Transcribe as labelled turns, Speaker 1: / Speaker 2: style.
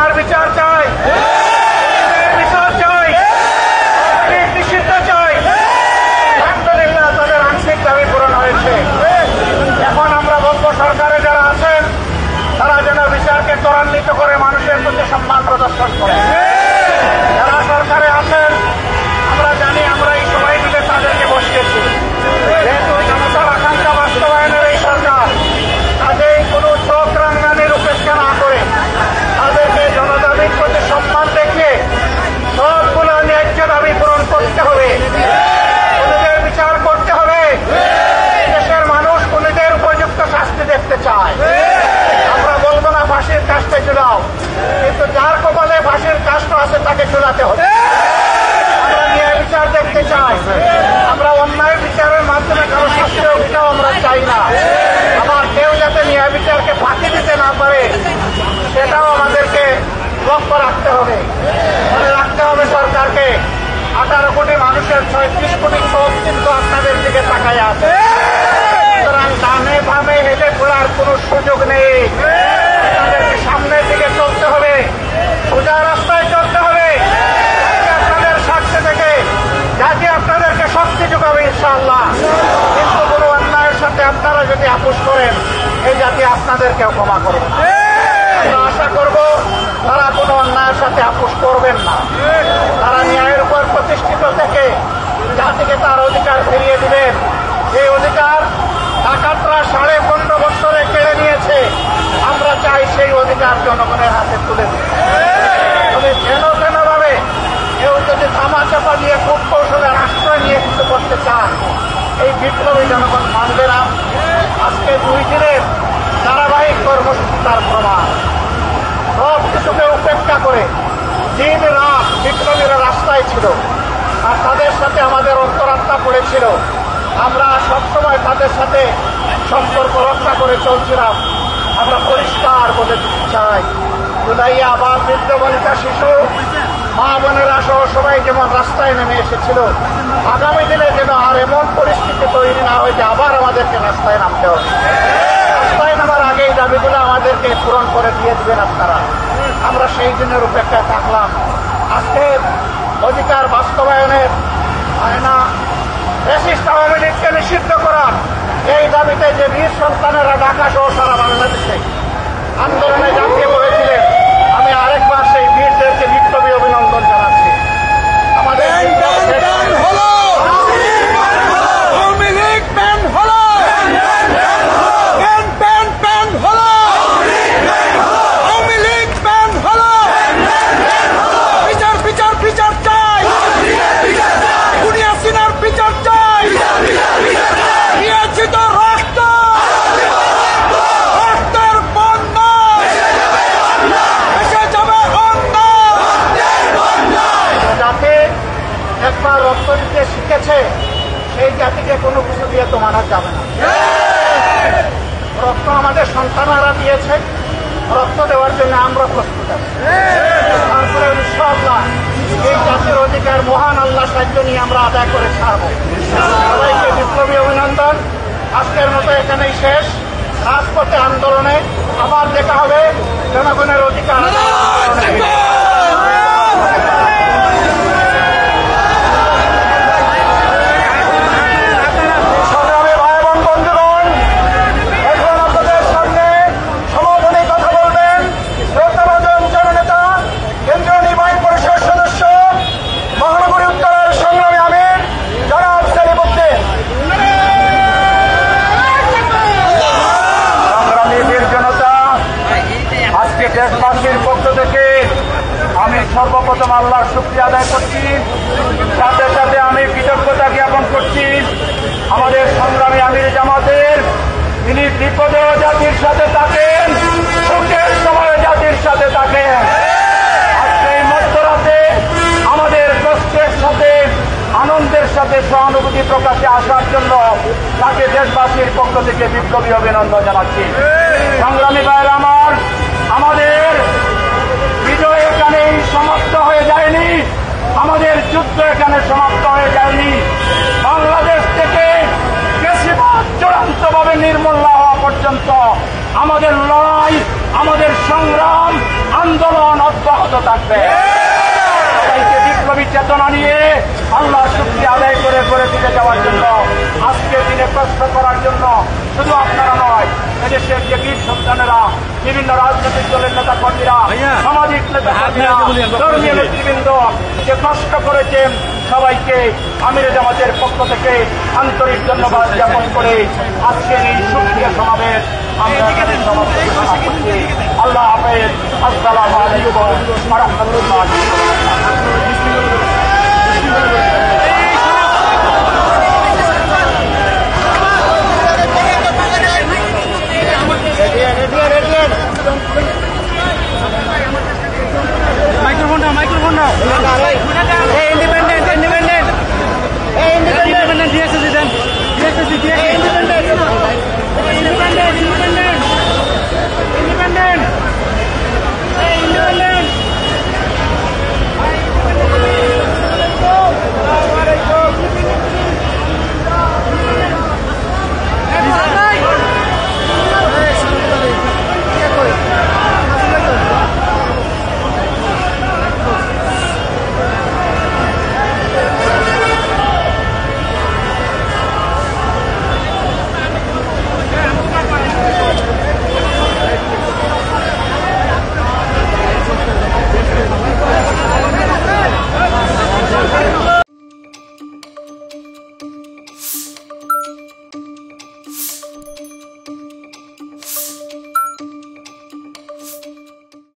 Speaker 1: হত্যার বিচার চাই, বিচার চাই, নিষিদ্ধ চাই। আলহামদুলিল্লাহ তাদের আংশিক দাবি পূরণ হয়েছে। এখন আমরা বলবো সরকারে যারা আছেন তারা যেন বিচারকে ত্বরান্বিত করে মানুষের প্রতি সম্মান প্রদর্শন করে। যারা সরকারে আছেন আমরা জানি আমরা এই সবাই মিলে তাদেরকে বসিয়েছি। যেহেতু জনতার আকাঙ্ক্ষা বাস্তবায়নের এই সরকার, কাজেই কোনো চোখ রাঙ্গানির উপেক্ষা না করে তাদেরকে জনদাবির প্রতি সম্মান দেখিয়ে সবগুলো ন্যায্য দাবি পূরণ করতে হবে। খুনিদের বিচার করতে হবে। দেশের মানুষ খুনিদের উপযুক্ত শাস্তি দেখতে চায়। আমরা বলবো না ফাঁসির কাজটা ঝুলাও, কিন্তু যার কপালে ফাঁসির কাজটা আছে তাকে ঝুলাতে হবে। আমরা ন্যায় বিচার দেখতে চাই। আমরা অন্যায় বিচারের মাধ্যমে কারো শাস্তি হোক এটাও আমরা চাই না। আবার কেউ যাতে ন্যায় বিচারকে ফাঁকি দিতে না পারে সেটাও আমাদেরকে লক্ষ্য রাখতে হবে। মনে রাখতে হবে সরকারকে 18 কোটি মানুষের 36 কোটি চোখ কিন্তু আপনাদের দিকে তাকায় আছে। সুতরাং ডানে বামে হেঁটে ঘোরার কোন সুযোগ নেই। আপনাদেরকে সামনের দিকে চলতে হবে, সোজা রাস্তায় চলতে হবে। আপনাদের স্বার্থে থেকে জাতি আপনাদেরকে শক্তি যোগাবে ইনশাআল্লাহ। কিন্তু কোন অন্যায়ের সাথে আপনারা যদি আপোষ করেন এই জাতি আপনাদেরকেও ক্ষমা করবে না। আমরা আশা করব তারা কোনো অন্যায়ের সাথে আপোষ করবেন না। তারা ন্যায়ের উপর প্রতিষ্ঠিত থেকে জাতিকে তার অধিকার ফিরিয়ে দিবেন। এই অধিকার ডাকাতরা 15.5 বছরে কেড়ে নিয়েছে। আমরা চাই সেই অধিকার জনগণের হাতে তুলে দিই। তবে যেন ভাবে কেউ যদি ধামাচাপা দিয়ে খুব কৌশলের আশ্রয় নিয়ে কিছু করতে চান এই বিপ্লবী জনগণ মানবে না। আজকে 2 দিনের ধারাবাহিক কর্মসূচি তার প্রমাণ। সব কিছুকে উপেক্ষা করে দিন রাত বিপ্লবীরা রাস্তায় ছিল আর তাদের সাথে আমাদের অন্তরাত্মা পড়েছিল। আমরা সবসময় তাদের সাথে সম্পর্ক রক্ষা করে চলছিলাম। আমরা পরিষ্কার বলে দিতে চাই, জুলাইয়ে আবার বৃদ্ধ বনিতা শিশু মা বোনেরা সহ সবাই যেমন রাস্তায় নেমে এসেছিল, আগামী দিনে যেন আর এমন পরিস্থিতি তৈরি না হয় যে আবার আমাদেরকে রাস্তায় নামতে হবে। রাস্তায় নামার আগে এই দাবিগুলো আমাদেরকে পূরণ করে দিয়ে দিবেন আপনারা। আমরা সেই দিনের উপেক্ষায় থাকলাম। আজকে অধিকার বাস্তবায়নের আয়না ফ্যাসিস্ট আওয়ামী লীগকে নিষিদ্ধ করার এই দাবিতে যে বীর সন্তানেরা ঢাকা সহ সারা বাংলাদেশে আন্দোলনে ঝাঁপিয়ে পড়েছিলেন, আমি আরেকবার সেই বীরদেরকে বিপ্লবী অভিনন্দন জানাচ্ছি। আমাদের একবার রক্ত দিতে শিখেছে সেই জাতিকে কোনো কিছু দিয়ে তো মানা যাবে না। রক্ত আমাদের সন্তানরা দিয়েছে, রক্ত দেওয়ার জন্য আমরা প্রস্তুত আছি। তারপরে ইনশাআল্লাহ এই জাতির অধিকার মহান আল্লাহ সাহায্য নিয়ে আমরা আদায় করে ছাড়ব। সবাইকে বিপ্লবী অভিনন্দন। আজকের মতো এখানেই শেষ। রাজপথে আন্দোলনে আবার দেখা হবে জনগণের অধিকার। দেশবাসীর পক্ষ থেকে আমি সর্বপ্রথম আল্লাহর শুকরিয়া আদায় করছি। সাথে সাথে আমি কৃতজ্ঞতা জ্ঞাপন করছি আমাদের সংগ্রামী আমির জামাতের, তিনি বিপদেও জাতির সাথে থাকেন, সুখের সময় জাতির সাথে থাকেন। আজকে এই মধ্যরাতে আমাদের কষ্টের সাথে আনন্দের সাথে সহানুভূতি প্রকাশে আসার জন্য তাকে দেশবাসীর পক্ষ থেকে বিপ্লবী অভিনন্দন জানাচ্ছি। সংগ্রামী ভাইয়েরা আমার, আমাদের বিজয় এখানেই সমাপ্ত হয়ে যায়নি, আমাদের যুদ্ধ এখানে সমাপ্ত হয়ে যায়নি। বাংলাদেশ থেকে ফ্যাসিবাদ চূড়ান্তভাবে নির্মূল না হওয়া পর্যন্ত আমাদের লড়াই, আমাদের সংগ্রাম আন্দোলন অব্যাহত থাকবে। সবাইকে বিপ্লবী চেতনা নিয়ে আল্লাহর শুকরিয়া আদায় করে করে দিতে যাওয়ার জন্য, আজকের দিনে প্রশ্ন করার জন্য শুধু আপনারা নয়, এদেশের যে বীর সন্তানেরা, বিভিন্ন রাজনৈতিক দলের নেতা কর্মীরা, সামাজিক নেতা কর্মীরা, ধর্মীয় নেতৃবৃন্দ যে কষ্ট করেছেন, সবাইকে আমিরে জামাতের পক্ষ থেকে আন্তরিক ধন্যবাদ জ্ঞাপন করে আজকের এই শুকরিয়া সমাবেশ আমরা আল্লাহ হাফেজ। আসসালামু আলাইকুম ওয়া রাহমাতুল্লাহি ওয়া বারাকাতুহু।